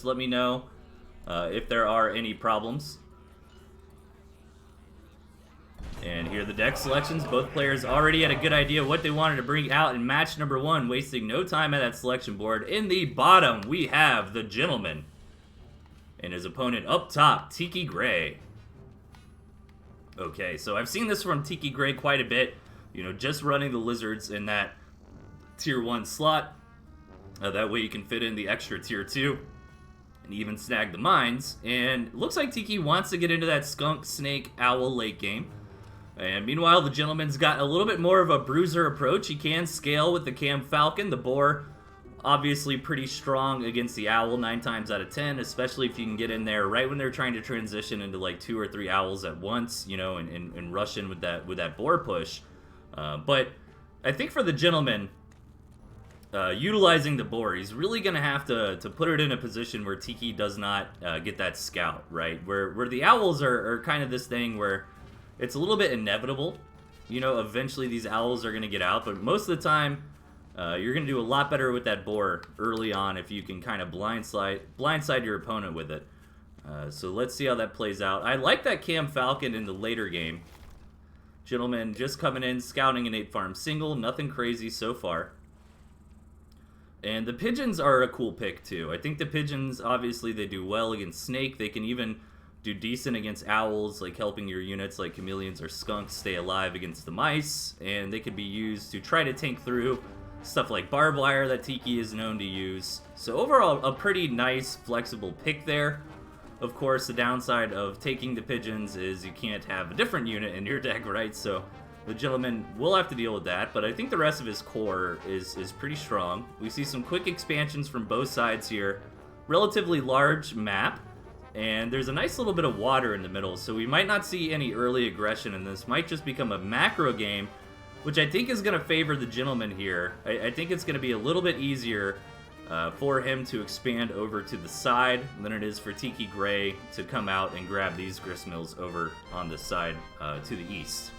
Just let me know if there are any problems. And here are the deck selections. Both players already had a good idea what they wanted to bring out in match number 1, wasting no time at that selection board. In the bottom, we have the Gentleman. And his opponent up top, Tiki Gray. Okay, so I've seen this from Tiki Gray quite a bit. You know, just running the Lizards in that Tier 1 slot. That way you can fit in the extra Tier 2. And even snag the mines. And it looks like Tiki wants to get into that Skunk, Snake, Owl late game. And meanwhile, the Gentleman's got a little bit more of a bruiser approach. He can scale with the Cam Falcon. The Boar, obviously pretty strong against the Owl 9 times out of 10, especially if you can get in there right when they're trying to transition into like 2 or 3 Owls at once, you know, and rush in with that Boar push. But I think for the Gentleman, utilizing the Boar, he's really going to have to put it in a position where Tiki does not get that scout, right? Where the Owls are kind of this thing where it's a little bit inevitable. You know, eventually these Owls are going to get out, but most of the time, you're going to do a lot better with that Boar early on if you can kind of blindside your opponent with it. So let's see how that plays out. I like that Cam Falcon in the later game. Gentleman just coming in, scouting an 8-farm single. Nothing crazy so far. And the Pigeons are a cool pick too. I think the Pigeons, obviously, they do well against Snake. They can even do decent against Owls, like helping your units like Chameleons or Skunks stay alive against the Mice. And they could be used to try to tank through stuff like Barbed Wire that Tiki is known to use. So overall, a pretty nice, flexible pick there. Of course, the downside of taking the Pigeons is you can't have a different unit in your deck, right? So the Gentleman will have to deal with that, but I think the rest of his core is pretty strong. We see some quick expansions from both sides here. Relatively large map, and there's a nice little bit of water in the middle, so we might not see any early aggression, and this might just become a macro game, which I think is going to favor the Gentleman here. I think it's going to be a little bit easier for him to expand over to the side than it is for Tiki Gray to come out and grab these Gristmills over on the side to the east.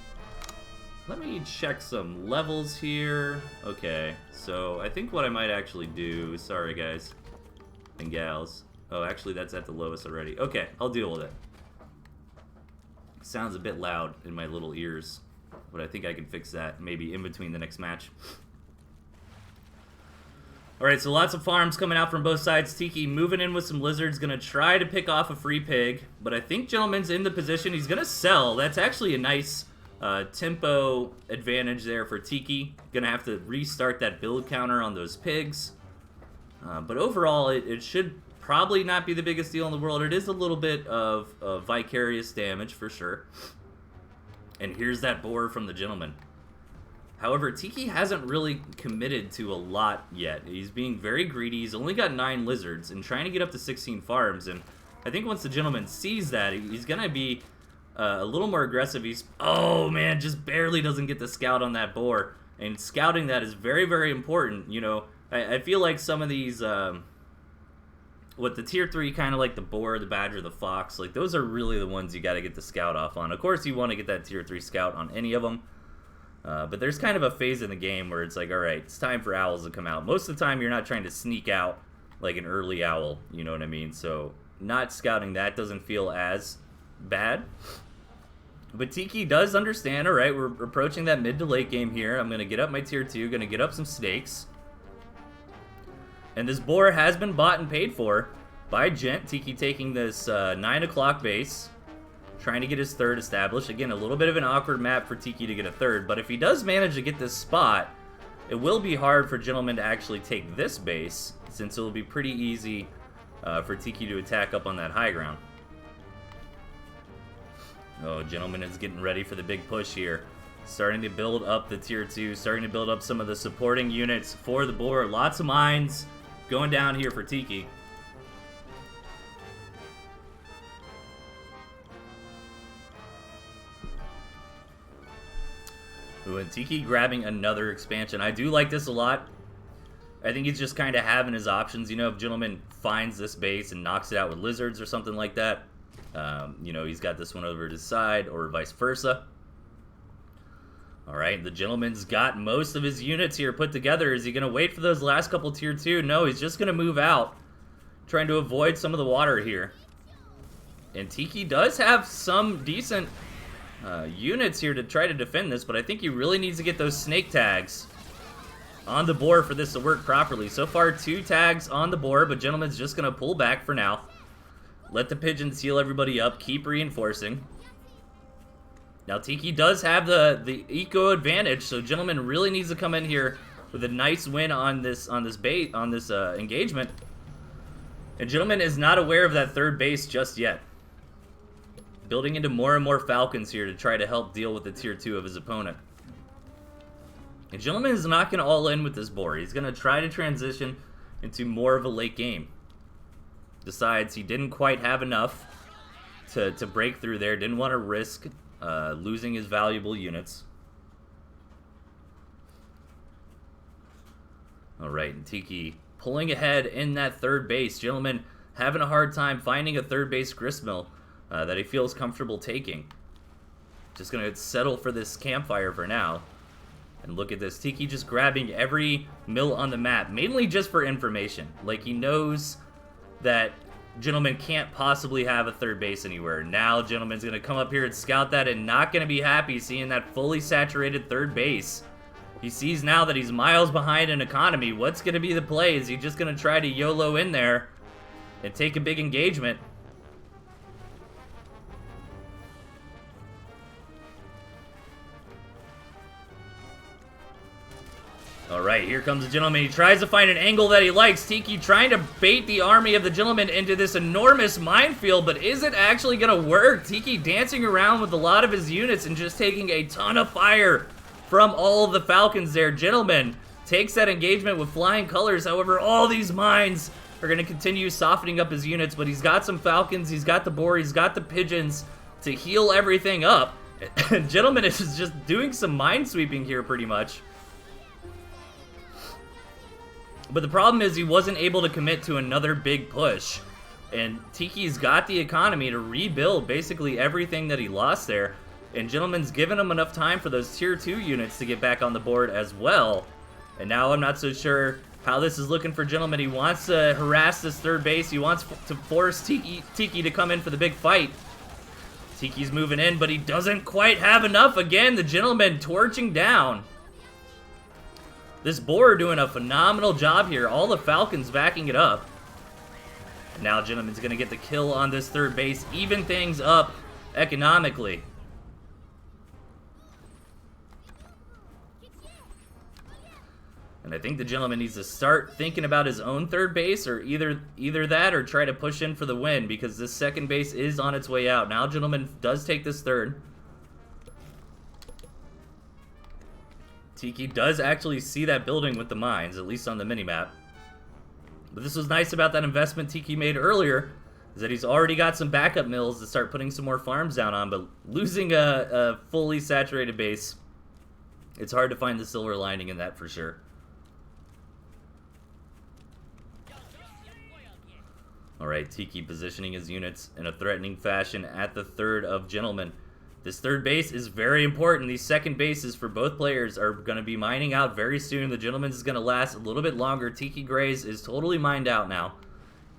Let me check some levels here. Okay, so I think what I might actually do, sorry guys and gals. Oh, actually that's at the lowest already. Okay, I'll deal with it. Sounds a bit loud in my little ears, but I think I can fix that maybe in between the next match. Alright, so lots of farms coming out from both sides. Tiki moving in with some Lizards, gonna try to pick off a free pig, but I think Gentleman's in the position. He's gonna sell. That's actually a nice tempo advantage there for Tiki. Gonna have to restart that build counter on those pigs. But overall, it should probably not be the biggest deal in the world. It is a little bit of vicarious damage for sure. And here's that Boar from the Gentleman. However, Tiki hasn't really committed to a lot yet. He's being very greedy. He's only got 9 Lizards and trying to get up to 16 farms. And I think once the Gentleman sees that, he's gonna be a little more aggressive. Oh man, just barely doesn't get the scout on that Boar. And scouting that is very, very important. You know, I feel like some of these, what the tier 3, kind of like the Boar, the Badger, the Fox, like those are really the ones you got to get the scout off on. Of course, you want to get that tier 3 scout on any of them. But there's kind of a phase in the game where it's like, alright, it's time for Owls to come out. Most of the time, you're not trying to sneak out like an early Owl, you know what I mean? So, not scouting that doesn't feel as bad. But Tiki does understand, alright, we're approaching that mid to late game here. I'm going to get up my tier 2, going to get up some stakes. And this Boar has been bought and paid for by Gent. Tiki taking this 9 o'clock base, trying to get his third established. Again, a little bit of an awkward map for Tiki to get a third, but if he does manage to get this spot, it will be hard for Gentleman to actually take this base, since it will be pretty easy for Tiki to attack up on that high ground. Oh, Gentleman is getting ready for the big push here. Starting to build up the tier 2, starting to build up some of the supporting units for the Boar. Lots of mines going down here for Tiki. Ooh, and Tiki grabbing another expansion. I do like this a lot. I think he's just kind of having his options. You know, if Gentleman finds this base and knocks it out with Lizards or something like that, you know, he's got this one over to his side, or vice versa. Alright, the Gentleman's got most of his units here put together. Is he going to wait for those last couple tier 2? No, he's just going to move out. trying to avoid some of the water here. And Tiki does have some decent units here to try to defend this, but I think he really needs to get those snake tags on the board for this to work properly. So far, 2 tags on the board, but Gentleman's just going to pull back for now. Let the pigeons heal everybody up, keep reinforcing. Now, Tiki does have the eco advantage, so Gentleman really needs to come in here with a nice win on this engagement. And Gentleman is not aware of that third base just yet. Building into more and more Falcons here to try to help deal with the tier 2 of his opponent. And Gentleman is not going to all in with this board. He's going to try to transition into more of a late game. Decides he didn't quite have enough to break through there. Didn't want to risk losing his valuable units. Alright, and Tiki pulling ahead in that third base. Gentleman having a hard time finding a third base gristmill that he feels comfortable taking. Just going to settle for this campfire for now. And look at this. Tiki just grabbing every mill on the map, mainly just for information. Like, he knows that Gentleman can't possibly have a third base anywhere. Now Gentleman's going to come up here and scout that and not going to be happy seeing that fully saturated third base. He sees now that he's miles behind in economy. What's going to be the play? Is he just going to try to YOLO in there and take a big engagement? Alright, here comes the Gentleman. He tries to find an angle that he likes. Tiki trying to bait the army of the Gentleman into this enormous minefield, but is it actually going to work? Tiki dancing around with a lot of his units and just taking a ton of fire from all of the Falcons there. Gentleman takes that engagement with flying colors. However, all these mines are going to continue softening up his units, but he's got some Falcons, he's got the boar, he's got the pigeons to heal everything up. Gentleman is just doing some mine sweeping here pretty much. But the problem is he wasn't able to commit to another big push. And Tiki's got the economy to rebuild basically everything that he lost there. And Gentleman's given him enough time for those tier 2 units to get back on the board as well. And now I'm not so sure how this is looking for Gentleman. He wants to harass this third base. He wants to force Tiki to come in for the big fight. Tiki's moving in, but he doesn't quite have enough. Again, the Gentleman torching down. This boar doing a phenomenal job here. All the Falcons backing it up. And now Gentleman's going to get the kill on this third base. Even things up economically. And I think the Gentleman needs to start thinking about his own third base, or either that or try to push in for the win, because this second base is on its way out. Now Gentleman does take this third. Tiki does actually see that building with the mines, at least on the minimap. But this was nice about that investment Tiki made earlier, is that he's already got some backup mills to start putting some more farms down on, but losing a fully saturated base, it's hard to find the silver lining in that for sure. Alright, Tiki positioning his units in a threatening fashion at the third of Gentleman. This third base is very important. These second bases for both players are going to be mining out very soon. The Gentleman's is going to last a little bit longer. Tiki Gray's is totally mined out now,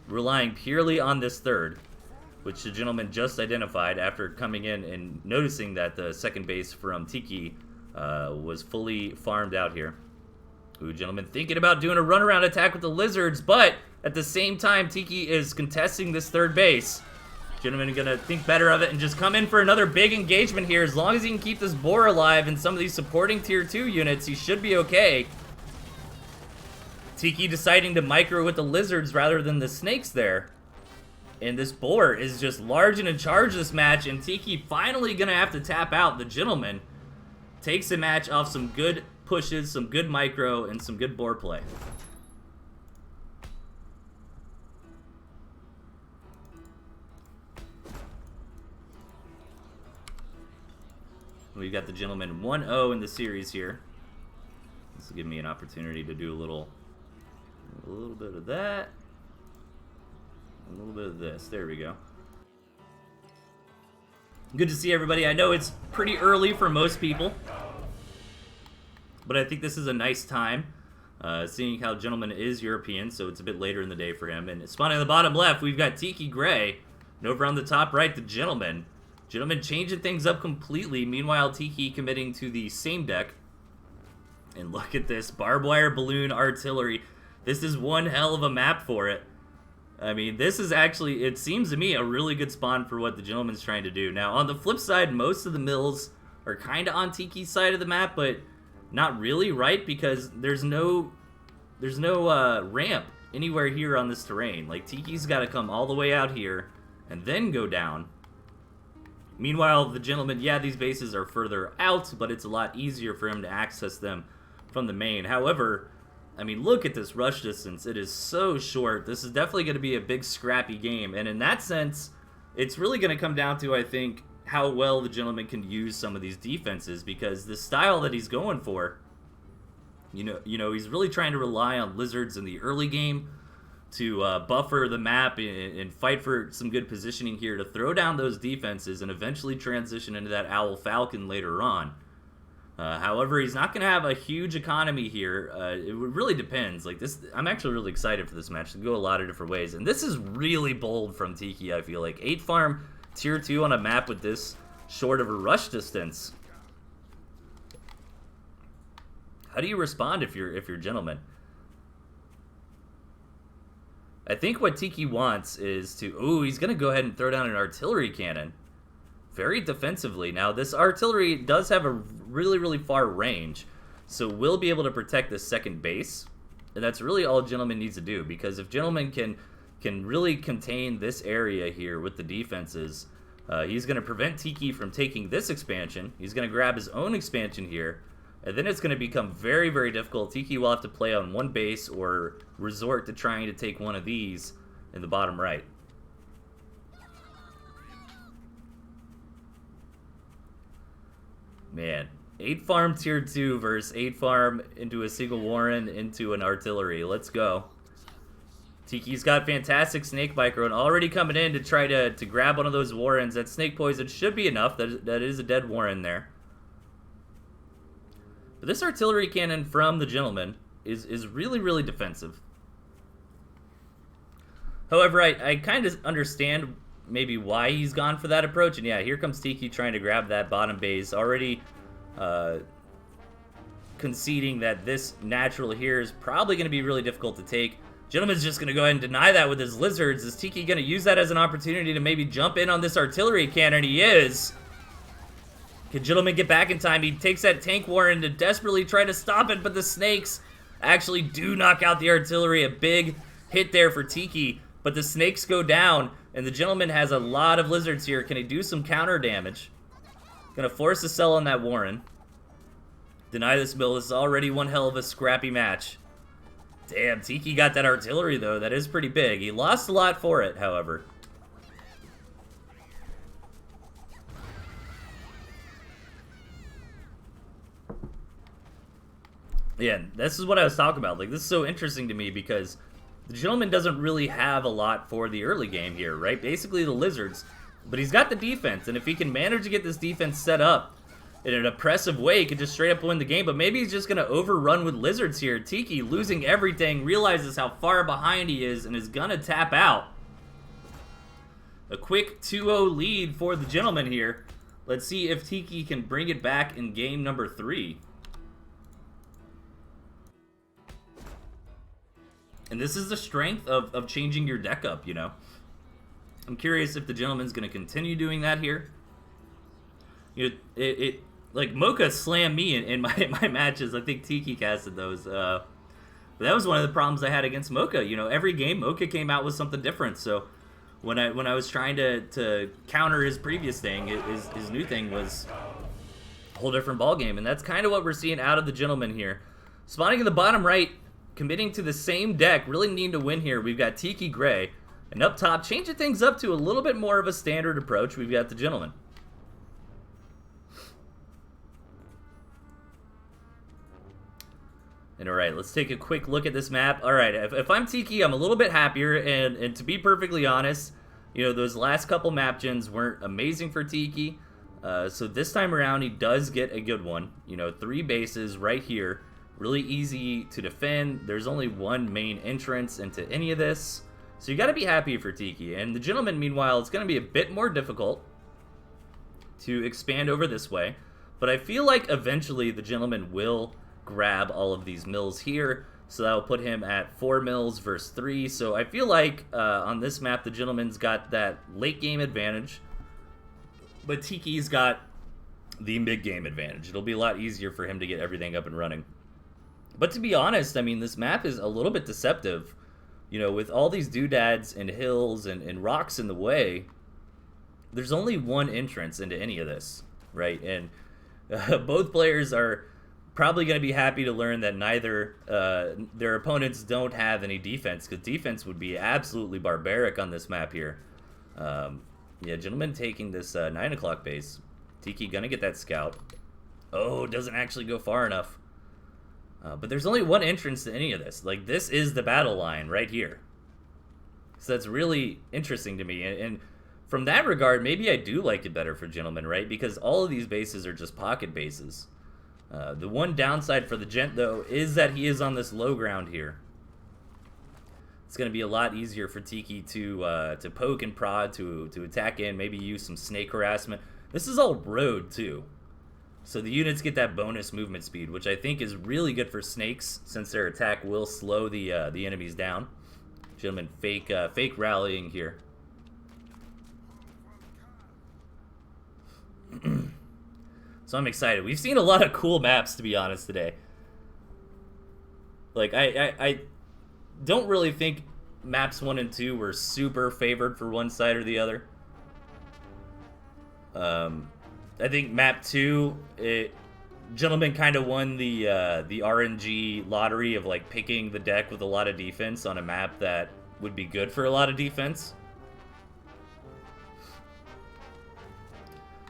relying purely on this third, which the Gentleman just identified after coming in and noticing that the second base from Tiki was fully farmed out here. Ooh, Gentleman thinking about doing a runaround attack with the lizards, but at the same time, Tiki is contesting this third base. Gentleman gonna think better of it and just come in for another big engagement here. As long as he can keep this boar alive and some of these supporting tier 2 units, he should be okay. Tiki deciding to micro with the lizards rather than the snakes there. And this boar is just large and in charge this match, and Tiki finally gonna have to tap out. The Gentleman takes the match off some good pushes, some good micro, and some good boar play. We've got the Gentleman 1-0 in the series here. This will give me an opportunity to do a little bit of that. A little bit of this. There we go. Good to see everybody. I know it's pretty early for most people, but I think this is a nice time Seeing how Gentleman is European, so it's a bit later in the day for him. And spawning on the bottom left, we've got Tiki Gray. And over on the top right, the Gentleman. Gentleman changing things up completely. Meanwhile, Tiki committing to the same deck. And look at this, barbed wire balloon artillery. This is one hell of a map for it. I mean, this is actually, it seems to me, a really good spawn for what the Gentleman's trying to do. Now, on the flip side, most of the mills are kind of on Tiki's side of the map, but not really, right? Because there's no ramp anywhere here on this terrain. Like, Tiki's got to come all the way out here and then go down. Meanwhile, the Gentleman, yeah, these bases are further out, but it's a lot easier for him to access them from the main. However, I mean, look at this rush distance. It is so short. This is definitely going to be a big scrappy game. And in that sense, it's really going to come down to, I think, how well the Gentleman can use some of these defenses, because the style that he's going for, you know, he's really trying to rely on lizards in the early game to buffer the map and fight for some good positioning here to throw down those defenses and eventually transition into that Owl Falcon later on. However, he's not going to have a huge economy here. It really depends. Like this, I'm actually really excited for this match. It can go a lot of different ways. And this is really bold from Tiki, I feel like. 8 farm tier 2 on a map with this short of a rush distance. How do you respond if you're Gentleman? I think what Tiki wants is to... Ooh, he's going to go ahead and throw down an artillery cannon. Very defensively. Now, this artillery does have a really, really far range, so we'll be able to protect the second base, and that's really all Gentleman needs to do, because if Gentleman can really contain this area here with the defenses, he's going to prevent Tiki from taking this expansion. He's going to grab his own expansion here, and then it's going to become very, very difficult. Tiki will have to play on one base or resort to trying to take one of these in the bottom right. Man, 8 farm tier 2 versus 8 farm into a single Warren into an artillery. Let's go. Tiki's got fantastic snake micro and already coming in to try to grab one of those Warrens. That snake poison should be enough. That is a dead Warren there. But this artillery cannon from the Gentleman is really, really defensive. However, I kind of understand maybe why he's gone for that approach. And yeah, here comes Tiki trying to grab that bottom base, already conceding that this natural here is probably going to be really difficult to take. Gentleman's just going to go ahead and deny that with his lizards. Is Tiki going to use that as an opportunity to maybe jump in on this artillery cannon? He is. Can Gentleman get back in time? He takes that tank Warren to desperately try to stop it, but the snakes actually do knock out the artillery. A big hit there for Tiki, but the snakes go down. And the Gentleman has a lot of lizards here. Can he do some counter damage? Gonna force a sell on that Warren. Deny this mill. This is already one hell of a scrappy match. Damn, Tiki got that artillery, though. That is pretty big. He lost a lot for it, however. Yeah, this is what I was talking about. Like, this is so interesting to me because the Gentleman doesn't really have a lot for the early game here, right? Basically the lizards. But he's got the defense, and if he can manage to get this defense set up in an oppressive way, he could just straight up win the game. But maybe he's just going to overrun with lizards here. Tiki, losing everything, realizes how far behind he is and is going to tap out. A quick 2-0 lead for the Gentleman here. Let's see if Tiki can bring it back in game number 3. And this is the strength of changing your deck up, you know. I'm curious if the Gentleman's going to continue doing that here. You know, like, Mocha slammed me in my matches. I think Tiki casted those. But that was one of the problems I had against Mocha. You know, every game, Mocha came out with something different. So when I was trying to counter his previous thing, his new thing was a whole different ballgame. And that's kind of what we're seeing out of the Gentleman here. Spawning in the bottom right, committing to the same deck, really needing to win here. We've got Tiki Gray, and up top, changing things up to a little bit more of a standard approach, we've got the Gentleman. And alright, let's take a quick look at this map. Alright, if I'm Tiki, I'm a little bit happier, and to be perfectly honest, you know, those last couple map gens weren't amazing for Tiki, so this time around he does get a good one. You know, 3 bases right here. Really easy to defend. There's only one main entrance into any of this. So you got to be happy for Tiki. And the Gentleman, meanwhile, it's going to be a bit more difficult to expand over this way. But I feel like eventually the Gentleman will grab all of these mills here. So that will put him at 4 mills versus 3. So I feel like on this map, the Gentleman's got that late game advantage. But Tiki's got the mid game advantage. It'll be a lot easier for him to get everything up and running. But to be honest, I mean, this map is a little bit deceptive. You know, with all these doodads and hills and rocks in the way, there's only one entrance into any of this, right? And both players are probably going to be happy to learn that neither their opponents don't have any defense, because defense would be absolutely barbaric on this map here. Yeah, Gentleman taking this 9 o'clock base. Tiki gonna get that scout. Oh, doesn't actually go far enough. But there's only one entrance to any of this. Like, this is the battle line right here. So that's really interesting to me. And from that regard, maybe I do like it better for Gentleman, right? Because all of these bases are just pocket bases. The one downside for the Gent, though, is that he is on this low ground here. It's going to be a lot easier for Tiki to poke and prod, to attack in, maybe use some snake harassment. This is all road, too. So the units get that bonus movement speed, which I think is really good for snakes, since their attack will slow the enemies down. Gentleman fake rallying here. So I'm excited. We've seen a lot of cool maps, to be honest, today. Like, I don't really think maps 1 and 2 were super favored for one side or the other. I think map 2, Gentleman kind of won the RNG lottery of like picking the deck with a lot of defense on a map that would be good for a lot of defense.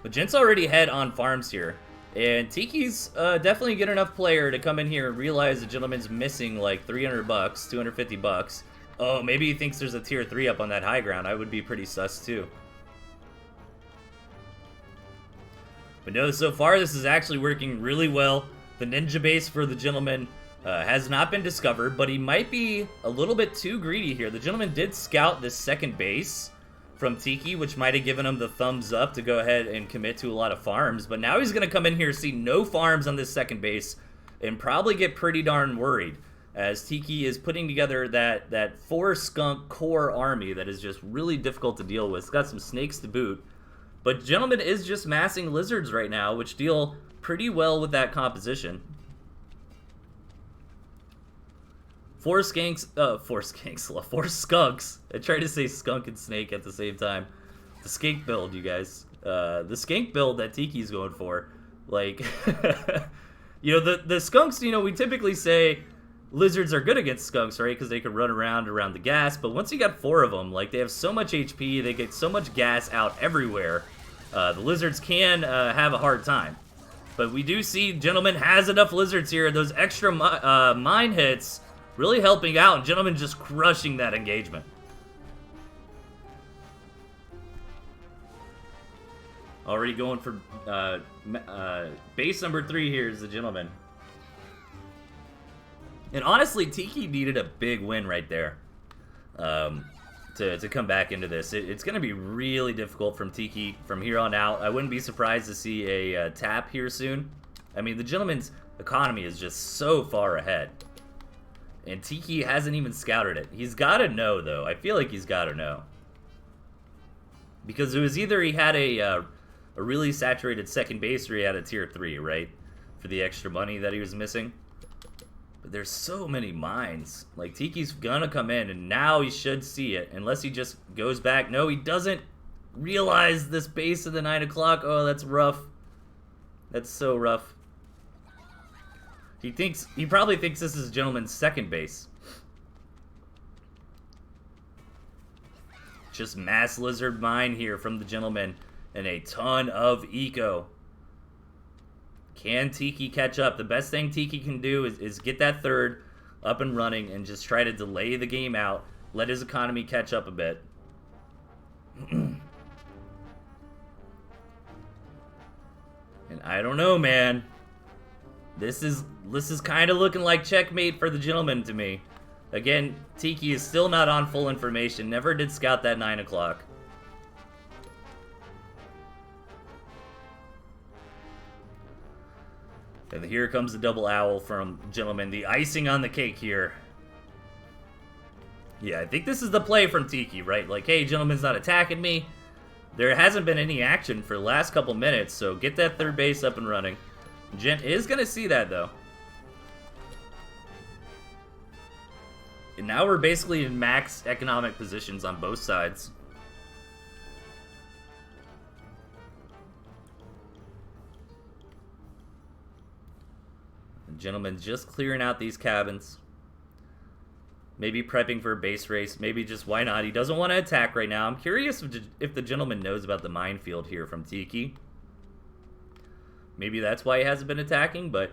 But Gent's already ahead on farms here, and Tiki's definitely a good enough player to come in here and realize the Gentleman's missing like 300 bucks, 250 bucks. Oh, maybe he thinks there's a tier 3 up on that high ground. I would be pretty sus too. But no, so far this is actually working really well. The ninja base for the Gentleman has not been discovered, but he might be a little bit too greedy here. The Gentleman did scout this second base from Tiki, which might have given him the thumbs up to go ahead and commit to a lot of farms. But now he's going to come in here, see no farms on this second base, and probably get pretty darn worried, as Tiki is putting together that 4 skunk core army that is just really difficult to deal with. It's got some snakes to boot. But Gentleman is just massing lizards right now, which deal pretty well with that composition. 4 skunks. I tried to say skunk and snake at the same time. The skink build, you guys. The skink build that Tiki's going for. Like, you know, the skunks, you know, we typically say lizards are good against skunks, right? Because they can run around the gas. But once you got 4 of them, like, they have so much HP, they get so much gas out everywhere. The lizards can have a hard time. But we do see Gentleman has enough lizards here. Those extra mine hits really helping out. Gentleman just crushing that engagement. Already going for base number 3 here is the Gentleman. And honestly, Tiki needed a big win right there to come back into this. It's going to be really difficult from Tiki from here on out. I wouldn't be surprised to see a tap here soon. I mean, the Gentleman's economy is just so far ahead. And Tiki hasn't even scouted it. He's got to know, though. I feel like he's got to know. Because it was either he had a really saturated second base or he had a tier 3, right? For the extra money that he was missing. But there's so many mines. Like, Tiki's gonna come in, and now he should see it. Unless he just goes back. No, he doesn't realize this base of the 9 o'clock. Oh, that's rough. That's so rough. He probably thinks this is Gentleman's second base. Just mass lizard mine here from the Gentleman. And a ton of eco. Can Tiki catch up? The best thing Tiki can do is get that third up and running and just try to delay the game out. Let his economy catch up a bit. And I don't know, man. This is kind of looking like checkmate for the gentleman to me. Again, Tiki is still not on full information. Never did scout that 9 o'clock. And here comes the double owl from gentleman. The icing on the cake here. Yeah, I think this is the play from Tiki, right? Like, hey, gentleman's not attacking me. There hasn't been any action for the last couple minutes, so get that third base up and running. Gent is going to see that, though. And now we're basically in max economic positions on both sides. The gentleman just clearing out these cabins. Maybe prepping for a base race. Maybe just why not? He doesn't want to attack right now. I'm curious if the gentleman knows about the minefield here from Tiki. Maybe that's why he hasn't been attacking, but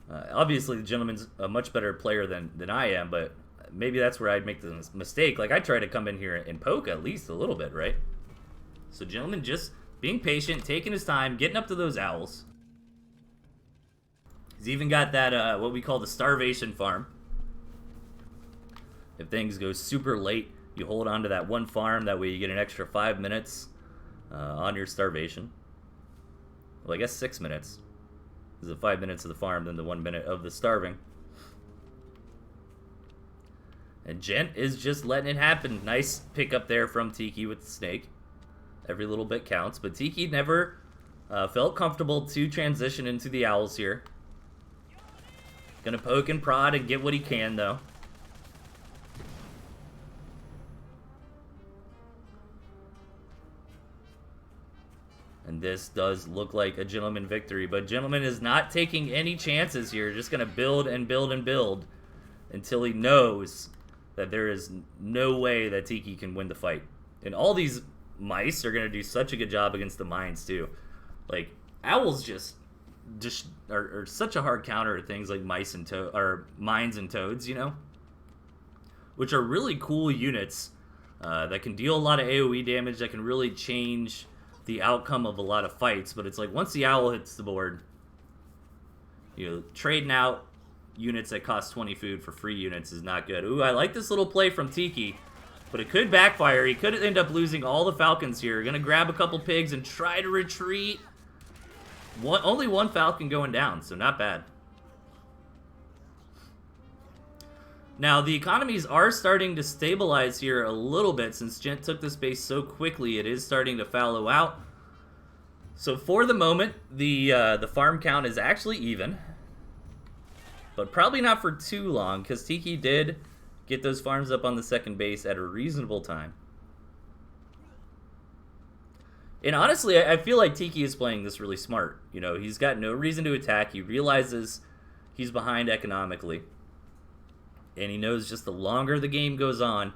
obviously the gentleman's a much better player than I am, but maybe that's where I'd make the mistake. Like, I try to come in here and poke at least a little bit, right? So gentleman just being patient, taking his time, getting up to those owls. He's even got that, what we call the starvation farm. If things go super late, you hold on to that one farm. That way you get an extra 5 minutes on your starvation. Well, I guess 6 minutes. Is the 5 minutes of the farm, then the 1 minute of the starving. And Gent is just letting it happen. Nice pick up there from Tiki with the snake. Every little bit counts. But Tiki never felt comfortable to transition into the owls here. Gonna poke and prod and get what he can, though. And this does look like a gentleman victory, but gentleman is not taking any chances here. Just going to build and build and build until he knows that there is no way that Tiki can win the fight. And all these mice are going to do such a good job against the mines too. Like, owls just are such a hard counter to things like mines and toads, you know, which are really cool units that can deal a lot of AoE damage, that can really change the outcome of a lot of fights. But it's like, once the owl hits the board, you know, trading out units that cost 20 food for free units is not good. Ooh, I like this little play from Tiki, but it could backfire. He could end up losing all the falcons here. Gonna grab a couple pigs and try to retreat. Only one falcon going down, so not bad. Now, the economies are starting to stabilize here a little bit. Since Gent took this base so quickly, it is starting to fallow out. So for the moment, the farm count is actually even. But probably not for too long, because Tiki did get those farms up on the second base at a reasonable time. And honestly, I feel like Tiki is playing this really smart. You know, he's got no reason to attack. He realizes he's behind economically. And he knows just the longer the game goes on,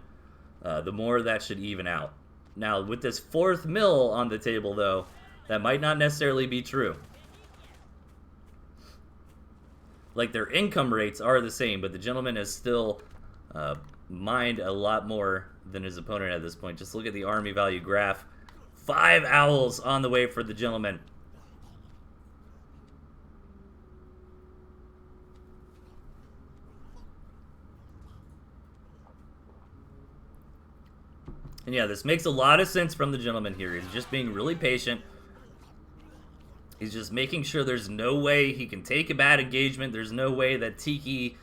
the more that should even out. Now, with this fourth mill on the table, though, that might not necessarily be true. Like, their income rates are the same, but the gentleman has still mined a lot more than his opponent at this point. Just look at the army value graph. 5 owls on the way for the gentleman. And yeah, this makes a lot of sense from the gentleman here. He's just being really patient. He's just making sure there's no way he can take a bad engagement. There's no way that Tiki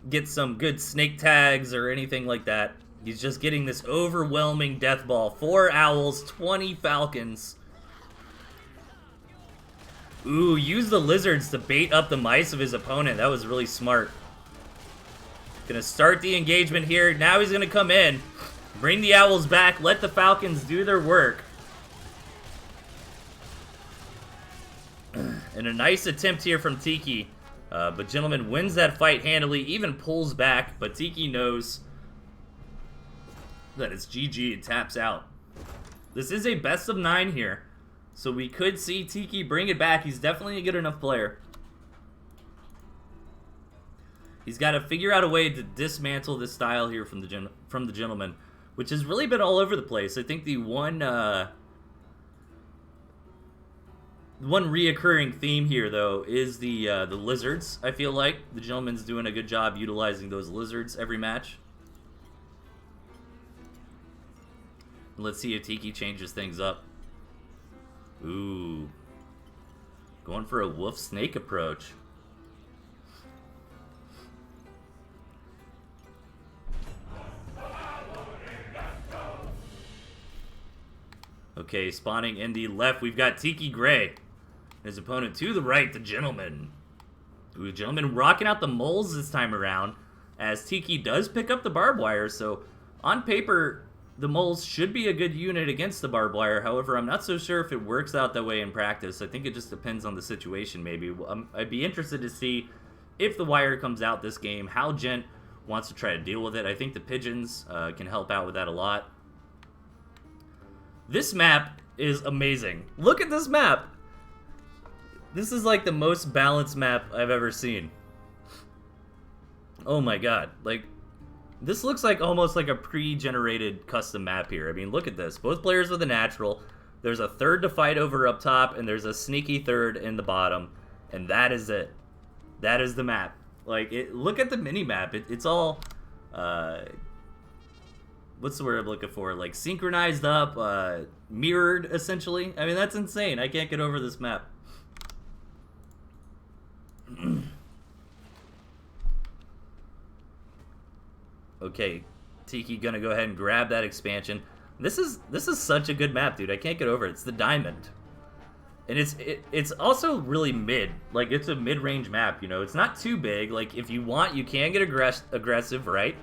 gets some good snake tags or anything like that. He's just getting this overwhelming death ball. 4 owls, 20 falcons. Ooh, use the lizards to bait up the mice of his opponent. That was really smart. Gonna start the engagement here. Now he's gonna come in. Bring the owls back. Let the falcons do their work. And a nice attempt here from Tiki. But gentleman wins that fight handily. Even pulls back. But Tiki knows that it's GG and taps out. This is a best of 9 here. So we could see Tiki bring it back. He's definitely a good enough player. He's got to figure out a way to dismantle this style here from the gentleman, which has really been all over the place. I think the one One reoccurring theme here, though, is the lizards. I feel like the gentleman's doing a good job utilizing those lizards every match. Let's see if Tiki changes things up. Ooh. Going for a wolf snake approach. Okay, spawning in the left, we've got Tiki Gray. His opponent to the right, the gentleman. Ooh, gentleman rocking out the moles this time around, as Tiki does pick up the barbed wire, so on paper, the moles should be a good unit against the barbed wire. However, I'm not so sure if it works out that way in practice. I think it just depends on the situation, maybe. I'd be interested to see if the wire comes out this game, how Gent wants to try to deal with it. I think the pigeons can help out with that a lot. This map is amazing. Look at this map. This is like the most balanced map I've ever seen. Oh my god. Like, this looks like almost like a pre-generated custom map here. I mean, look at this. Both players with a natural. There's a third to fight over up top, and there's a sneaky third in the bottom. And that is it. That is the map. Like, look at the mini-map. It's all... what's the word I'm looking for? Like, synchronized up, mirrored, essentially. I mean, that's insane. I can't get over this map. Okay, Tiki gonna go ahead and grab that expansion. This is such a good map, dude. I can't get over it. It's the diamond. And it's also really mid. Like, it's a mid-range map, you know. It's not too big. Like, if you want, you can get aggressive, right?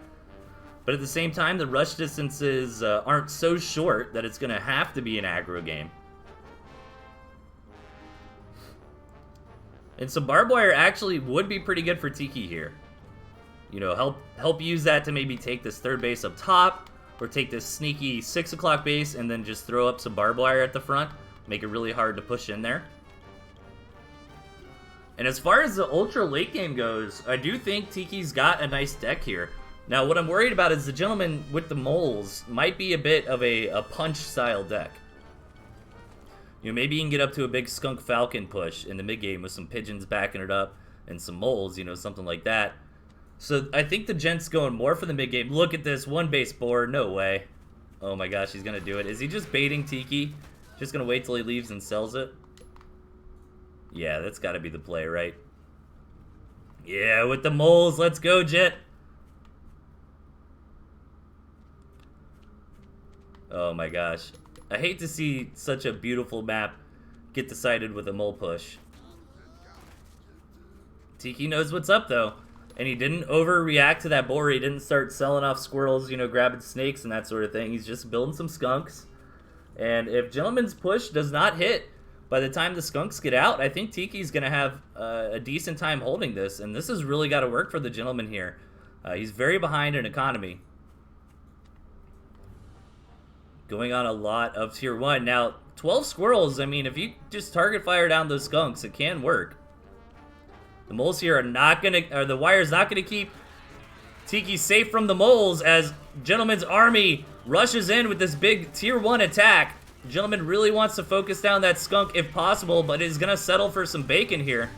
But at the same time, the rush distances aren't so short that it's going to have to be an aggro game. And so barbed wire actually would be pretty good for Tiki here. You know, help use that to maybe take this third base up top, or take this sneaky 6 o'clock base and then just throw up some barbed wire at the front. Make it really hard to push in there. And as far as the ultra late game goes, I do think Tiki's got a nice deck here. Now, what I'm worried about is the gentleman with the moles might be a bit of a punch-style deck. You know, maybe you can get up to a big Skunk Falcon push in the mid-game with some pigeons backing it up and some moles, you know, something like that. So I think the Gent's going more for the mid-game. Look at this, one base board, no way. Oh my gosh, he's going to do it. Is he just baiting Tiki? Just going to wait till he leaves and sells it? Yeah, that's got to be the play, right? Yeah, with the moles, let's go, Jet. Oh my gosh. I hate to see such a beautiful map get decided with a mole push. Tiki knows what's up, though. And he didn't overreact to that boar. He didn't start selling off squirrels, you know, grabbing snakes and that sort of thing. He's just building some skunks. And if Gentleman's push does not hit by the time the skunks get out, I think Tiki's going to have a decent time holding this. And this has really got to work for the Gentleman here. He's very behind in economy. Going on a lot of tier 1. Now, 12 squirrels, I mean, if you just target fire down those skunks, it can work. The moles here are not gonna, or the wire's not gonna keep Tiki safe from the moles as Gentleman's army rushes in with this big tier 1 attack. Gentleman really wants to focus down that skunk if possible, but is gonna settle for some bacon here.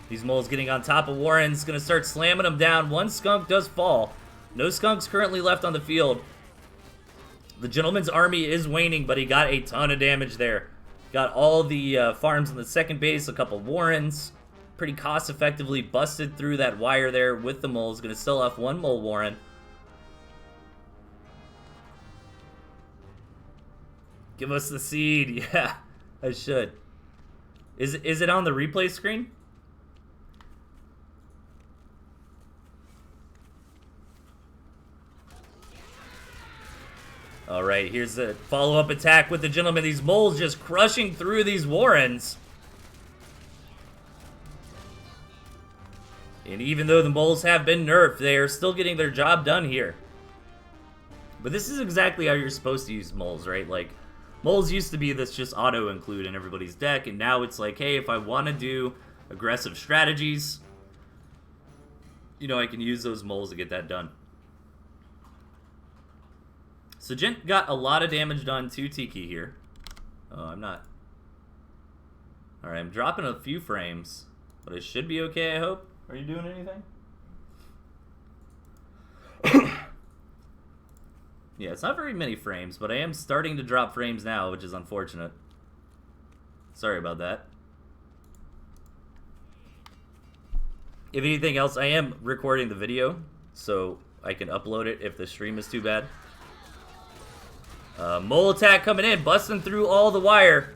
These moles getting on top of Warren's, gonna start slamming them down. One skunk does fall. No skunks currently left on the field. The Gentleman's army is waning, but he got a ton of damage there. Got all the farms on the second base, a couple Warrens. Pretty cost-effectively busted through that wire there with the moles. Gonna sell off one mole Warren. Give us the seed. Yeah, I should. Is it on the replay screen? Alright, here's the follow-up attack with the Gentleman. These moles just crushing through these Warrens. And even though the moles have been nerfed, they are still getting their job done here. But this is exactly how you're supposed to use moles, right? Like, moles used to be this just auto-include in everybody's deck, and now it's like, hey, if I want to do aggressive strategies, you know, I can use those moles to get that done. So Gent got a lot of damage done to Tiki here. Oh, I'm not Alright, I'm dropping a few frames, but it should be okay, I hope. Are you doing anything? Yeah, it's not very many frames, but I am starting to drop frames now, which is unfortunate. Sorry about that. If anything else, I am recording the video, so I can upload it if the stream is too bad. Mole attack coming in, busting through all the wire.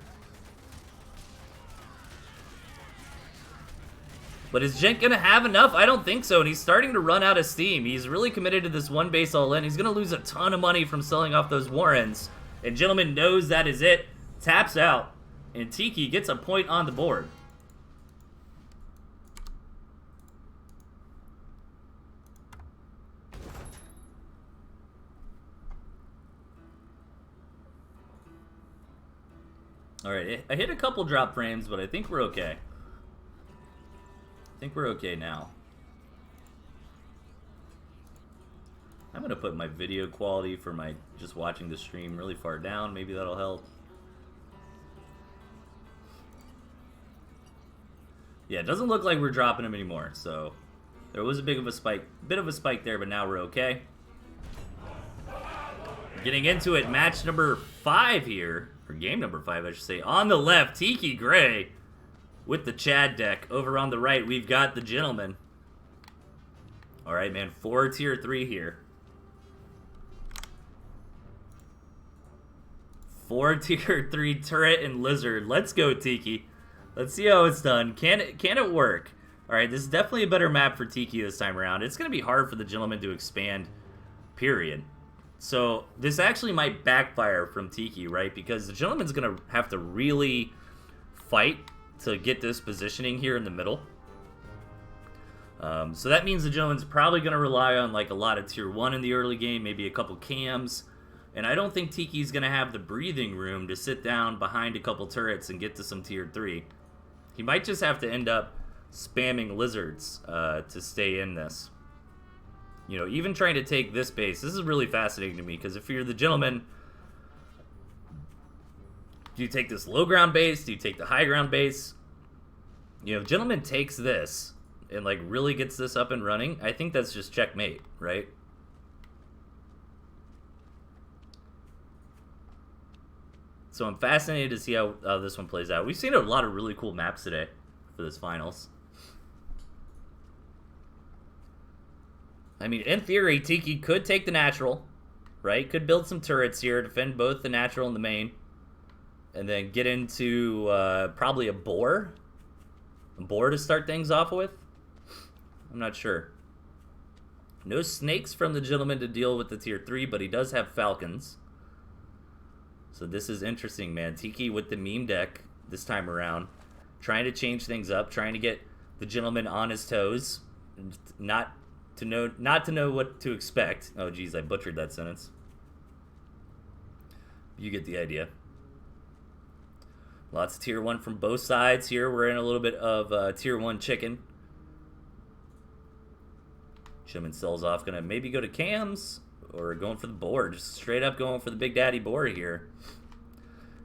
But is Jink going to have enough? I don't think so, and he's starting to run out of steam. He's really committed to this one base all in. He's going to lose a ton of money from selling off those Warrens. And Gentleman knows that is it. Taps out, and Tiki gets a point on the board. Alright, I hit a couple drop frames, but I think we're okay. I think we're okay now. I'm gonna put my video quality for my just watching the stream really far down. Maybe that'll help. Yeah, it doesn't look like we're dropping them anymore. So there was a bit of a spike there, but now we're okay. Getting into it, match number 5 here, or game number 5, I should say. On the left, Tiki Gray. With the Chad deck. Over on the right, we've got the Gentleman. Alright, man. 4 tier 3 here. 4 tier 3 turret and lizard. Let's go, Tiki. Let's see how it's done. Can it work? Alright, this is definitely a better map for Tiki this time around. It's going to be hard for the Gentleman to expand, period. So, this actually might backfire from Tiki, right? Because the Gentleman's going to have to really fight to get this positioning here in the middle. So that means the Gentleman's probably going to rely on like a lot of tier 1 in the early game, maybe a couple cams. And I don't think Tiki's going to have the breathing room to sit down behind a couple turrets and get to some tier 3. He might just have to end up spamming lizards to stay in this. You know, even trying to take this base. This is really fascinating to me because if you're the Gentleman, do you take this low ground base? Do you take the high ground base? You know, if Gentleman takes this and like really gets this up and running, I think that's just checkmate, right? So I'm fascinated to see how this one plays out. We've seen a lot of really cool maps today for this finals. I mean, in theory, Tiki could take the natural, right? Could build some turrets here, defend both the natural and the main. And then get into probably a boar. A boar to start things off with? I'm not sure. No snakes from the Gentleman to deal with the tier 3, but he does have falcons. So this is interesting, man. Tiki with the meme deck this time around. Trying to change things up. Trying to get the Gentleman on his toes. Not to know what to expect. Oh, geez, I butchered that sentence. You get the idea. Lots of tier 1 from both sides here. We're in a little bit of tier 1 chicken. Shimon sells off. Gonna maybe go to cams or going for the board. Just straight up going for the Big Daddy board here.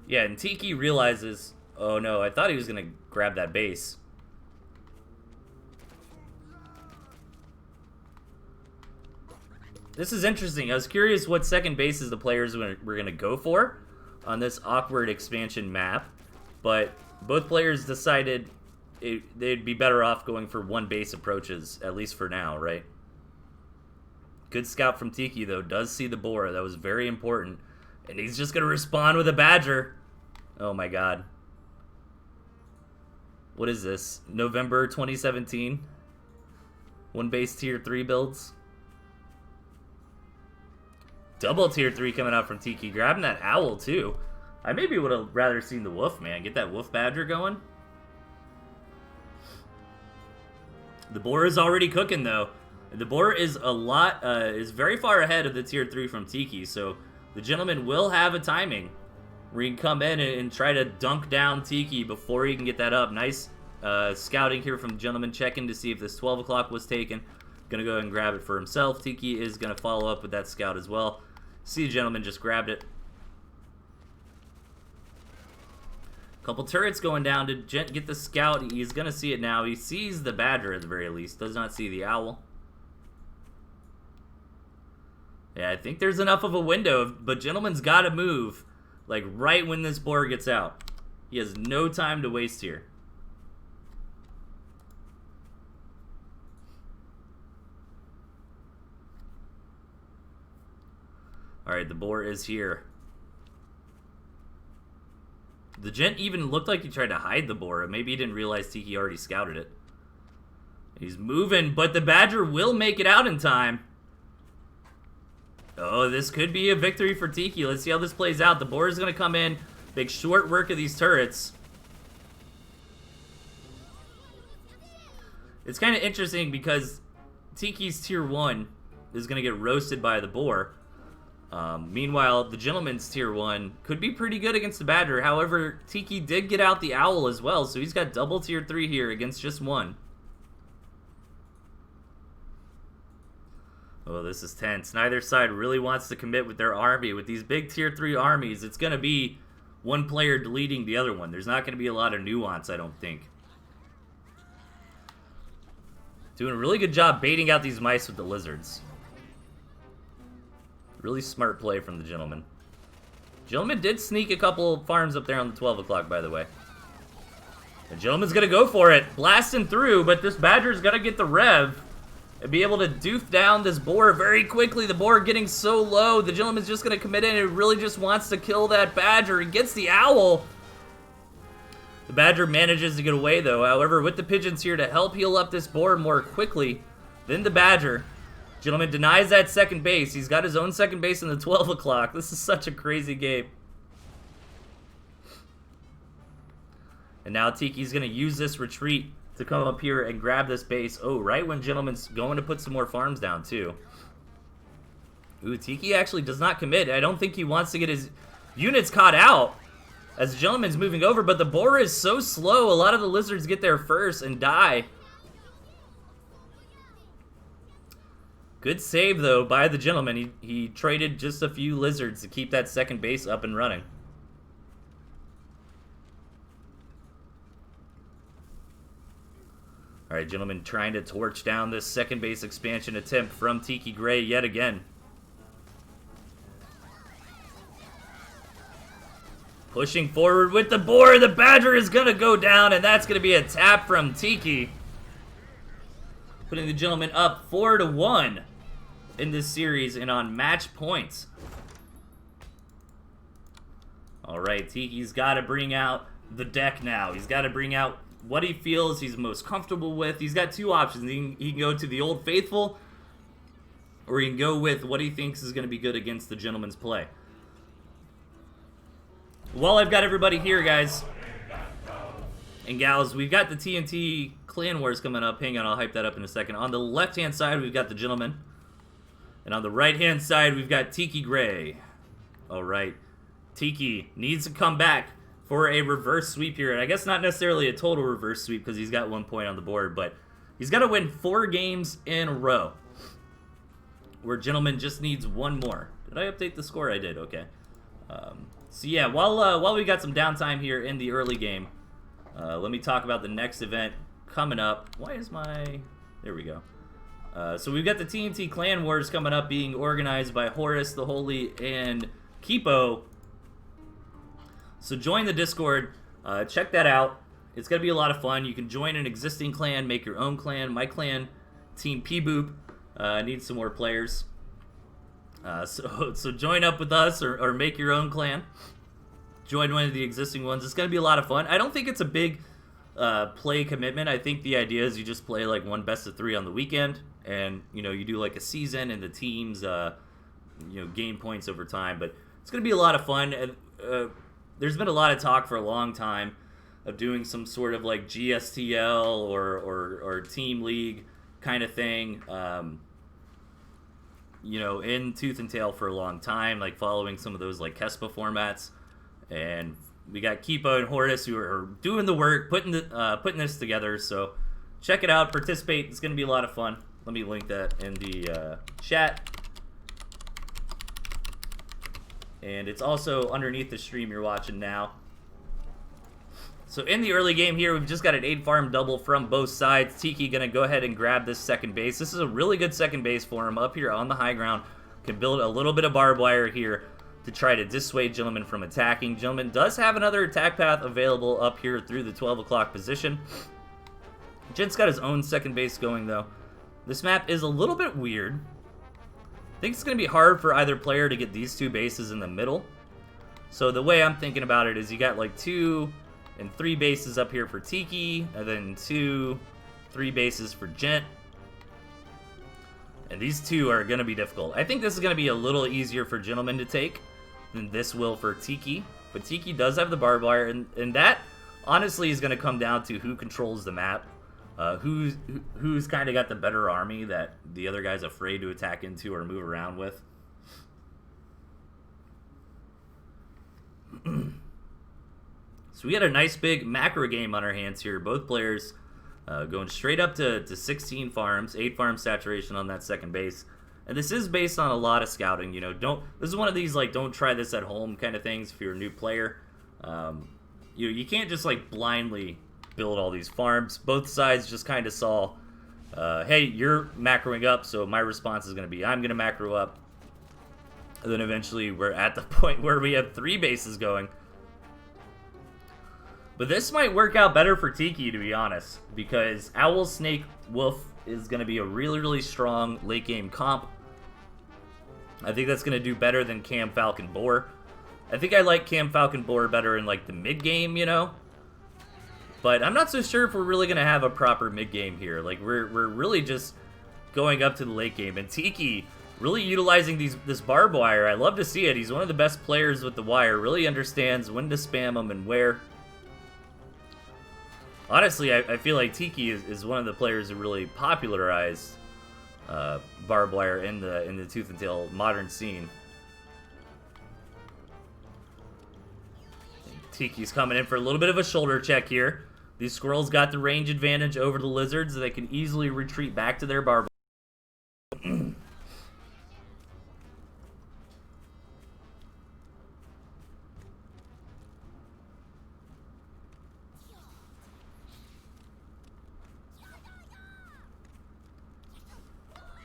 Yeah, and Tiki realizes, oh no, I thought he was gonna grab that base. This is interesting. I was curious what second bases the players were going to go for on this awkward expansion map. But both players decided they'd be better off going for one base approaches, at least for now, right? Good scout from Tiki, though. Does see the boar. That was very important. And he's just going to respond with a badger. Oh, my God. What is this? November 2017? One base tier 3 builds? Double tier 3 coming out from Tiki. Grabbing that owl, too. I maybe would have rather seen the wolf, man. Get that wolf badger going. The boar is already cooking, though. The boar is is very far ahead of the tier 3 from Tiki, so the Gentleman will have a timing where he can come in and try to dunk down Tiki before he can get that up. Nice scouting here from the Gentleman, checking to see if this 12 o'clock was taken. Gonna go ahead and grab it for himself. Tiki is gonna follow up with that scout as well. See, the Gentleman just grabbed it. Couple turrets going down to get the scout. He's going to see it now. He sees the badger at the very least. Does not see the owl. Yeah, I think there's enough of a window, but Gentleman's got to move, like, right when this boar gets out. He has no time to waste here. Alright, the boar is here. The gent even looked like he tried to hide the boar. Maybe he didn't realize Tiki already scouted it. He's moving, but the badger will make it out in time. Oh, this could be a victory for Tiki. Let's see how this plays out. The boar is going to come in. Make short work of these turrets. It's kind of interesting because Tiki's tier 1 is going to get roasted by the boar. Meanwhile, the Gentleman's tier 1 could be pretty good against the badger. However, Tiki did get out the owl as well, so he's got double tier 3 here against just 1. Oh, this is tense. Neither side really wants to commit with their army. With these big tier 3 armies, it's going to be one player deleting the other one. There's not going to be a lot of nuance, I don't think. Doing a really good job baiting out these mice with the lizards. Really smart play from the Gentleman. Gentleman did sneak a couple farms up there on the 12 o'clock, by the way. The Gentleman's going to go for it. Blasting through, but this badger's going to get the rev. And be able to doof down this boar very quickly. The boar getting so low. The Gentleman's just going to commit in and really just wants to kill that badger. He gets the owl. The badger manages to get away, though. However, with the pigeons here to help heal up this boar more quickly than the badger, Gentleman denies that second base. He's got his own second base in the 12 o'clock. This is such a crazy game. And now Tiki's going to use this retreat to come up here and grab this base. Oh, right when Gentleman's going to put some more farms down, too. Ooh, Tiki actually does not commit. I don't think he wants to get his units caught out as Gentleman's moving over, but the boar is so slow. A lot of the lizards get there first and die. Good save, though, by the Gentleman. He traded just a few lizards to keep that second base up and running. All right, Gentleman trying to torch down this second base expansion attempt from Tiki Gray yet again. Pushing forward with the boar. The badger is going to go down, and that's going to be a tap from Tiki. Putting the Gentleman up 4-1 in this series and on match points. All right, Tiki's got to bring out the deck now. He's got to bring out what he feels he's most comfortable with. He's got two options. He can go to the Old Faithful, or he can go with what he thinks is going to be good against the Gentleman's play. While I've got everybody here, guys and gals, we've got the TNT Clan Wars coming up. Hang on, I'll hype that up in a second. On the left-hand side, we've got the Gentleman. And on the right-hand side, we've got Tiki Gray. All right. Tiki needs to come back for a reverse sweep here. And I guess not necessarily a total reverse sweep because he's got 1 point on the board, but he's got to win 4 games in a row, where Gentleman just needs 1 more. Did I update the score? I did. Okay. So yeah, while we got some downtime here in the early game, let me talk about the next event coming up. Why is my... There we go. So we've got the TNT Clan Wars coming up, being organized by Horus, the Holy, and Kipo. So join the Discord. Check that out. It's going to be a lot of fun. You can join an existing clan, make your own clan. My clan, Team P-Boop, needs some more players. So join up with us or make your own clan. Join one of the existing ones. It's going to be a lot of fun. I don't think it's a big play commitment. I think the idea is you just play like one best of 3 on the weekend, and you do like a season, and the teams gain points over time. But it's going to be a lot of fun. And there's been a lot of talk for a long time of doing some sort of like GSTL or team league kind of thing. In Tooth and Tail for a long time, like following some of those like Kespa formats. And we got Kipo and Horus who are doing the work, putting this together. So check it out, participate. It's going to be a lot of fun. Let me link that in the chat. And it's also underneath the stream you're watching now. So in the early game here, we've just got an 8-farm double from both sides. Tiki gonna go ahead and grab this second base. This is a really good second base for him up here on the high ground. Can build a little bit of barbed wire here to try to dissuade Gentleman from attacking. Gentleman does have another attack path available up here through the 12 o'clock position. Gent's got his own second base going though. This map is a little bit weird. I think it's gonna be hard for either player to get these two bases in the middle. So the way I'm thinking about it is you got like 2 and 3 bases up here for Tiki, and then 2, 3 bases for Gent. And these two are going to be difficult. I think this is going to be a little easier for Gentleman to take than this will for Tiki. But Tiki does have the barbed wire, and that honestly is going to come down to who controls the map. Who's kind of got the better army that the other guy's afraid to attack into or move around with. So we had a nice big macro game on our hands here. Both players going straight up to 16 farms, 8 farm saturation on that second base. And this is based on a lot of scouting. You know, this is one of these like don't try this at home kind of things if you're a new player. You can't just like blindly build all these farms. Both sides just kind of saw, hey, you're macroing up, so my response is going to be I'm going to macro up. And then eventually we're at the point where we have 3 bases going. But this might work out better for Tiki, to be honest, because Owl, Snake, Wolf is going to be a really, really strong late game comp. I think that's going to do better than Cam, Falcon, Boar. I think I like Cam, Falcon, Boar better in like the mid game, you know. But I'm not so sure if we're really going to have a proper mid game here. Like we're really just going up to the late game, and Tiki really utilizing this barbed wire. I love to see it. He's one of the best players with the wire. Really understands when to spam them and where. Honestly, I feel like Tiki is one of the players who really popularized barbed wire in the Tooth and Tail modern scene. Tiki's coming in for a little bit of a shoulder check here. These squirrels got the range advantage over the lizards. They can easily retreat back to their barbed wire.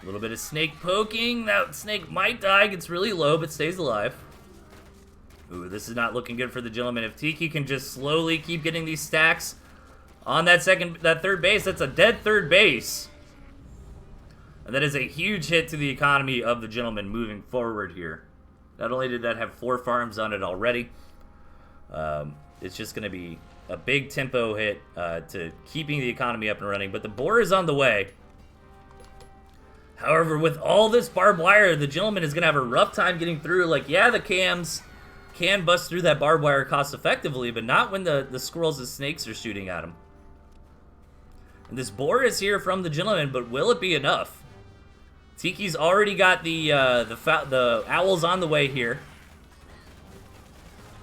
A little bit of snake poking. That snake might die. Gets really low, but stays alive. Ooh, this is not looking good for the Gentleman. If Tiki can just slowly keep getting these stacks on that third base, that's a dead third base. And that is a huge hit to the economy of the Gentleman moving forward here. Not only did that have 4 farms on it already, it's just going to be a big tempo hit to keeping the economy up and running. But the Boar is on the way. However, with all this barbed wire, the Gentleman is going to have a rough time getting through. Like, yeah, the cams can bust through that barbed wire cost effectively, but not when the squirrels and snakes are shooting at him. And this Boar is here from the Gentleman, but will it be enough? Tiki's already got the owls on the way here.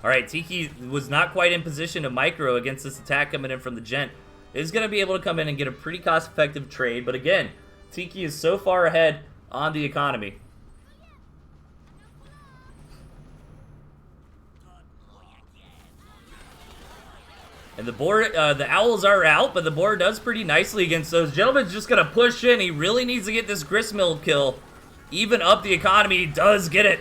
All right, Tiki was not quite in position to micro against this attack coming in from the Gent. Is going to be able to come in and get a pretty cost-effective trade, but again, Tiki is so far ahead on the economy. And the Boar, the owls are out, but the Boar does pretty nicely against those. Gentleman's just going to push in. He really needs to get this gristmill kill. Even up the economy, he does get it.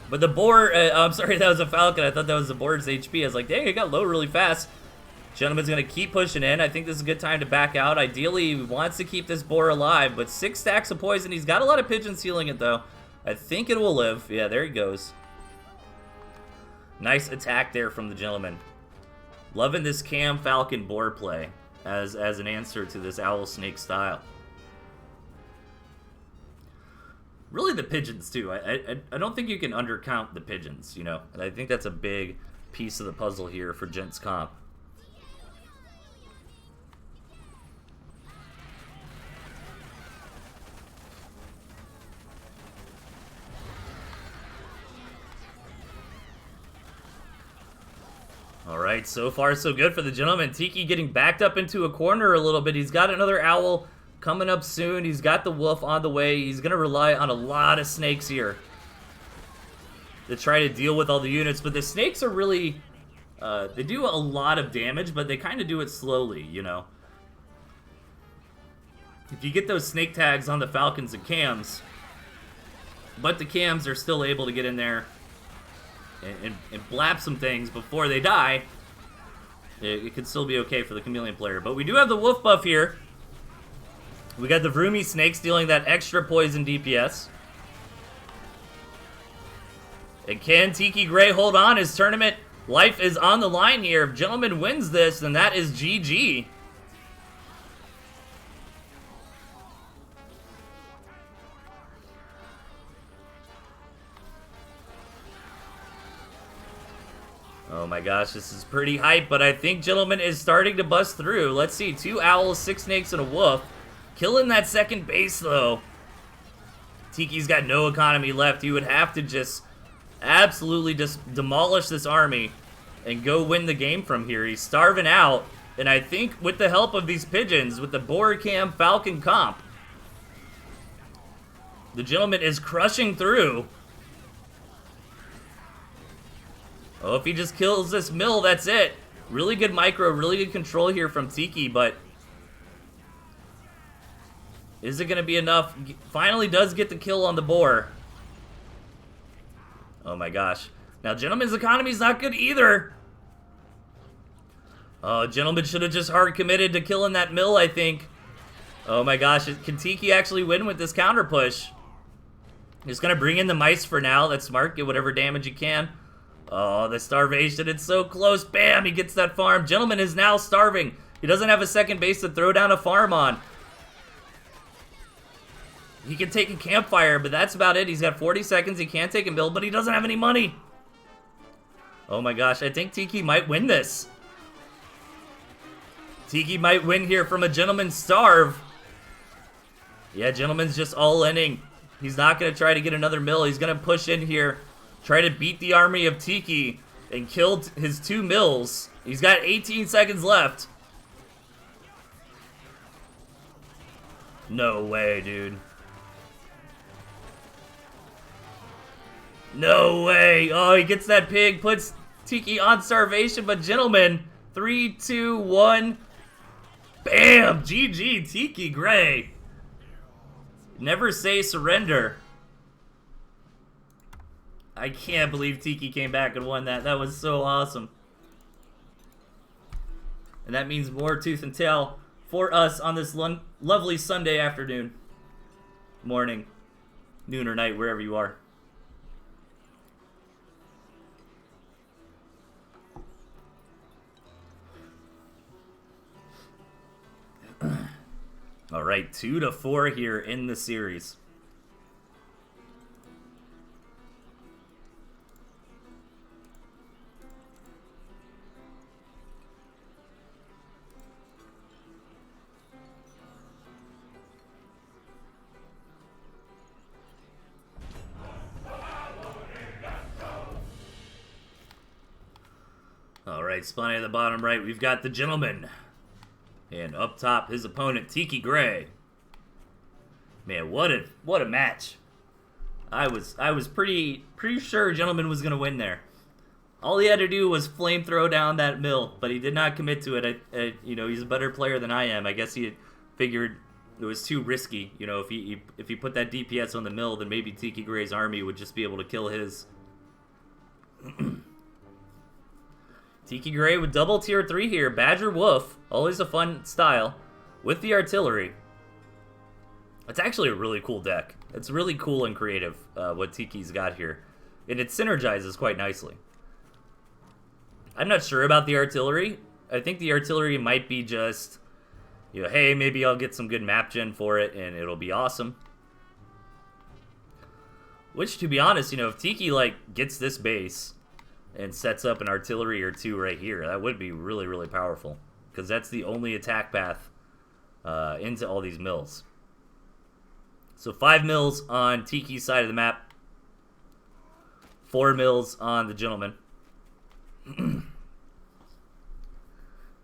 But the Boar, I'm sorry, that was a Falcon. I thought that was the Boar's HP. I was like, dang, it got low really fast. Gentleman's going to keep pushing in. I think this is a good time to back out. Ideally, he wants to keep this Boar alive, but 6 stacks of poison. He's got a lot of pigeons healing it, though. I think it will live. Yeah, there he goes. Nice attack there from the Gentleman. Loving this Cam, Falcon, Boar play as an answer to this Owl Snake style. Really the pigeons, too. I don't think you can undercount the pigeons, you know. And I think that's a big piece of the puzzle here for Gent's comp. Alright, so far so good for the Gentleman. Tiki getting backed up into a corner a little bit. He's got another owl coming up soon. He's got the wolf on the way. He's going to rely on a lot of snakes here to try to deal with all the units. But the snakes are really They do a lot of damage, but they kind of do it slowly, you know. If you get those snake tags on the Falcons and Cams, but the Cams are still able to get in there and blap some things before they die, it could still be okay for the Chameleon player. But we do have the Wolf buff here. We got the Vroomy Snakes dealing that extra poison DPS. And can Tiki Gray hold on? His tournament life is on the line here. If Gentleman wins this, then that is GG. Oh my gosh, this is pretty hype, but I think Gentleman is starting to bust through. Let's see, 2 owls, 6 snakes, and a wolf. Killing that second base, though. Tiki's got no economy left. He would have to just absolutely just demolish this army and go win the game from here. He's starving out, and I think with the help of these pigeons, with the Boar Cam Falcon comp, the Gentleman is crushing through. Oh, if he just kills this mill, that's it. Really good micro, really good control here from Tiki, but is it going to be enough? Finally does get the kill on the boar. Oh my gosh. Now, Gentleman's economy is not good either. Oh, Gentleman should have just hard committed to killing that mill, I think. Oh my gosh, can Tiki actually win with this counter push? He's going to bring in the mice for now. That's smart. Get whatever damage he can. Oh, the starvation. It's so close. Bam, he gets that farm. Gentleman is now starving. He doesn't have a second base to throw down a farm on. He can take a campfire, but that's about it. He's got 40 seconds. He can't take a mill, but he doesn't have any money. Oh my gosh, I think Tiki might win this. Tiki might win here from a Gentleman starve. Yeah, Gentleman's just all-inning. He's not going to try to get another mill. He's going to push in here, try to beat the army of Tiki, and kill his 2 mills. He's got 18 seconds left. No way, dude. No way. Oh, he gets that pig, puts Tiki on starvation, but Gentleman, 3, 2, 1. Bam! GG, Tiki Gray. Never say surrender. I can't believe Tiki came back and won that. That was so awesome. And that means more tooth and tail for us on this lovely Sunday afternoon. Morning, noon or night, wherever you are. All right, 2-4 here in the series. All right, spawning at the bottom right, we've got the Gentleman. And up top, his opponent, Tiki Gray. Man, what a match. I was pretty sure Gentleman was gonna win there. All he had to do was flame throw down that mill, but he did not commit to it. You know, he's a better player than I am. I guess he figured it was too risky. You know, if he put that DPS on the mill, then maybe Tiki Gray's army would just be able to kill his. Tiki Gray with double tier 3 here. Badger Wolf, always a fun style, with the artillery. It's actually a really cool deck. It's really cool and creative, what Tiki's got here. And it synergizes quite nicely. I'm not sure about the artillery. I think the artillery might be just, you know, hey, maybe I'll get some good map gen for it and it'll be awesome. Which, to be honest, you know, if Tiki, like, gets this base and sets up an artillery or 2 right here, that would be really, really powerful. Because that's the only attack path into all these mills. So 5 mills on Tiki's side of the map. 4 mills on the Gentleman.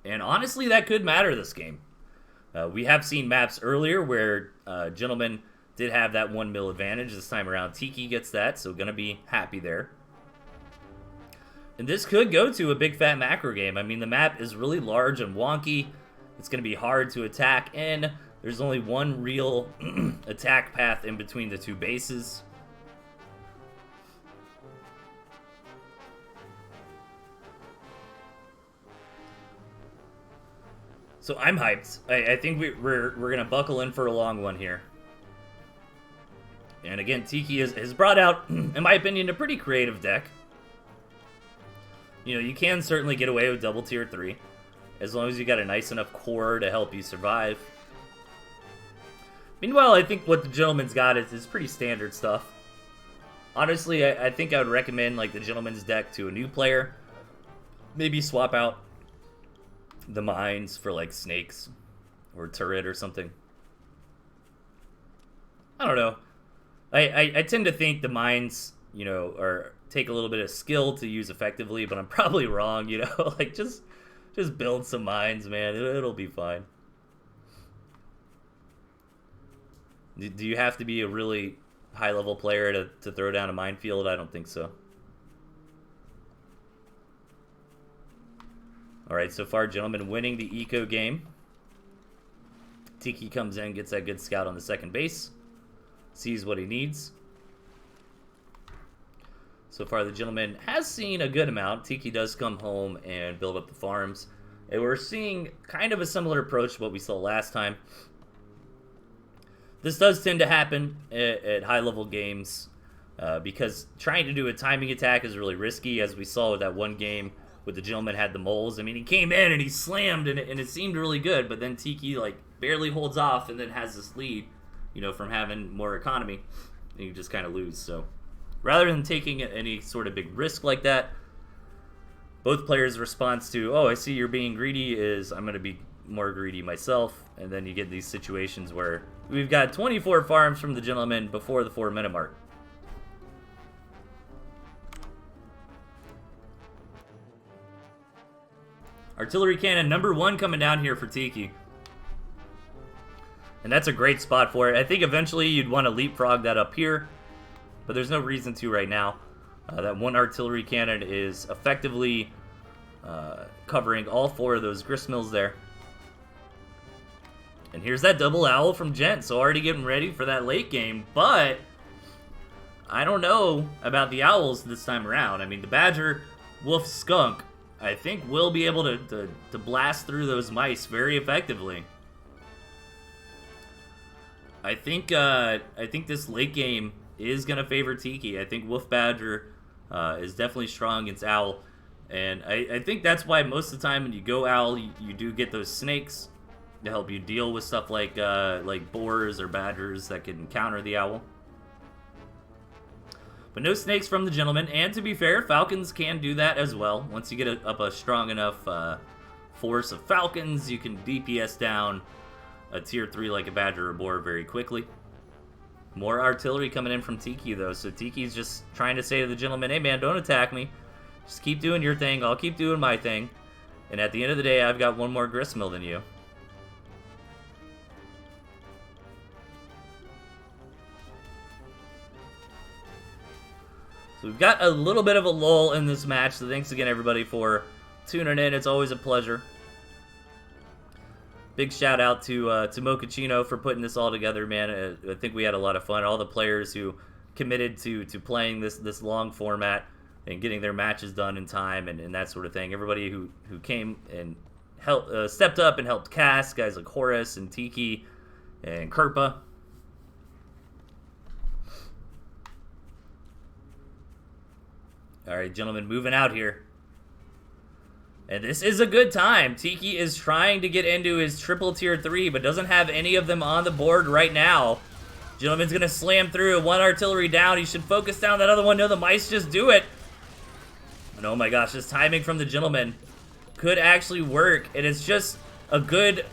And honestly, that could matter this game. We have seen maps earlier where Gentleman did have that 1 mil advantage. This time around, Tiki gets that, so gonna be happy there. And this could go to a big fat macro game. I mean, the map is really large and wonky. It's going to be hard to attack in. There's only one real attack path in between the two bases. So I'm hyped. I think we're gonna buckle in for a long one here. And again, Tiki has brought out, in my opinion, a pretty creative deck. You know, you can certainly get away with double tier 3, as long as you got a nice enough core to help you survive. Meanwhile, I think what the Gentleman's got is pretty standard stuff. Honestly, I think I would recommend like the Gentleman's deck to a new player. Maybe swap out the mines for like snakes or turret or something. I don't know. I tend to think the mines, you know, take a little bit of skill to use effectively, but I'm probably wrong, you know. Like just build some mines, man. It'll be fine. Do you have to be a really high level player to throw down a minefield? I don't think so. Alright, so far, Gentleman winning the eco game. Tiki comes in, gets that good scout on the second base. Sees what he needs. So far, the Gentleman has seen a good amount. Tiki does come home and build up the farms. And we're seeing kind of a similar approach to what we saw last time. This does tend to happen at high-level games because trying to do a timing attack is really risky, as we saw with that one game where the Gentleman had the moles. I mean, he came in and he slammed, and it seemed really good, but then Tiki, like, barely holds off and then has this lead, you know, from having more economy, and you just kind of lose. So rather than taking any sort of big risk like that, both players' response to, oh, I see you're being greedy, is I'm going to be more greedy myself, and then you get these situations where we've got 24 farms from the Gentleman before the 4-minute mark. Artillery cannon number 1 coming down here for Tiki. And that's a great spot for it. I think eventually you'd want to leapfrog that up here, but there's no reason to right now. That one artillery cannon is effectively covering all 4 of those gristmills there. And here's that double owl from Gent, so already getting ready for that late game, but I don't know about the owls this time around. I mean, the badger, wolf, skunk, I think will be able to blast through those mice very effectively. I think this late game is going to favor Tiki. I think wolf badger is definitely strong against owl, and I think that's why most of the time when you go owl, you do get those snakes to help you deal with stuff like boars or badgers that can counter the owl. But no snakes from the Gentleman, and to be fair, falcons can do that as well. Once you get up a strong enough force of falcons, you can DPS down a tier 3 like a badger or boar very quickly. More artillery coming in from Tiki though, so Tiki's just trying to say to the Gentleman, hey man, don't attack me. Just keep doing your thing, I'll keep doing my thing. And at the end of the day, I've got one more gristmill than you. So we've got a little bit of a lull in this match, so thanks again everybody for tuning in. It's always a pleasure. Big shout out to Mochaccino for putting this all together, man. I think we had a lot of fun. All the players who committed to playing this long format and getting their matches done in time and that sort of thing. Everybody who came and helped, stepped up and helped cast, guys like Horace and Tiki and Kerpa. All right, Gentleman, moving out here. And this is a good time. Tiki is trying to get into his triple tier 3, but doesn't have any of them on the board right now. Gentleman's going to slam through. One artillery down. He should focus down that other one. No, the mice just do it. And oh my gosh, this timing from the Gentleman could actually work. And it's just a good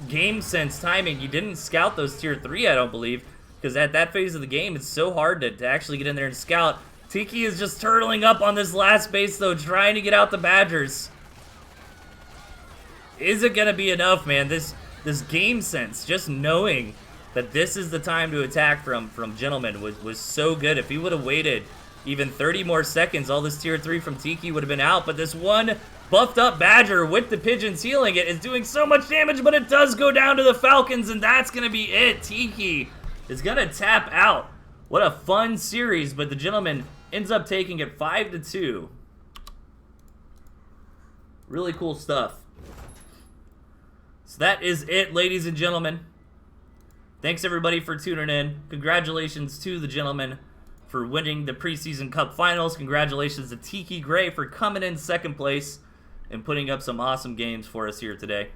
game sense timing. You didn't scout those tier 3, I don't believe, because at that phase of the game, it's so hard to actually get in there and scout. Tiki is just turtling up on this last base, though, trying to get out the badgers. Is it going to be enough, man? This game sense, just knowing that this is the time to attack from Gentleman was so good. If he would have waited Even 30 more seconds, all this tier 3 from Tiki would have been out, but this one buffed up Badger with the pigeons healing it is doing so much damage, but it does go down to the Falcons, and that's going to be it. Tiki is going to tap out. What a fun series, but the gentleman ends up taking it 5-2. Really cool stuff. So that is it, ladies and gentlemen. Thanks everybody for tuning in. Congratulations to the gentleman for winning the preseason cup finals. Congratulations to Tiki Gray for coming in second place and putting up some awesome games for us here today.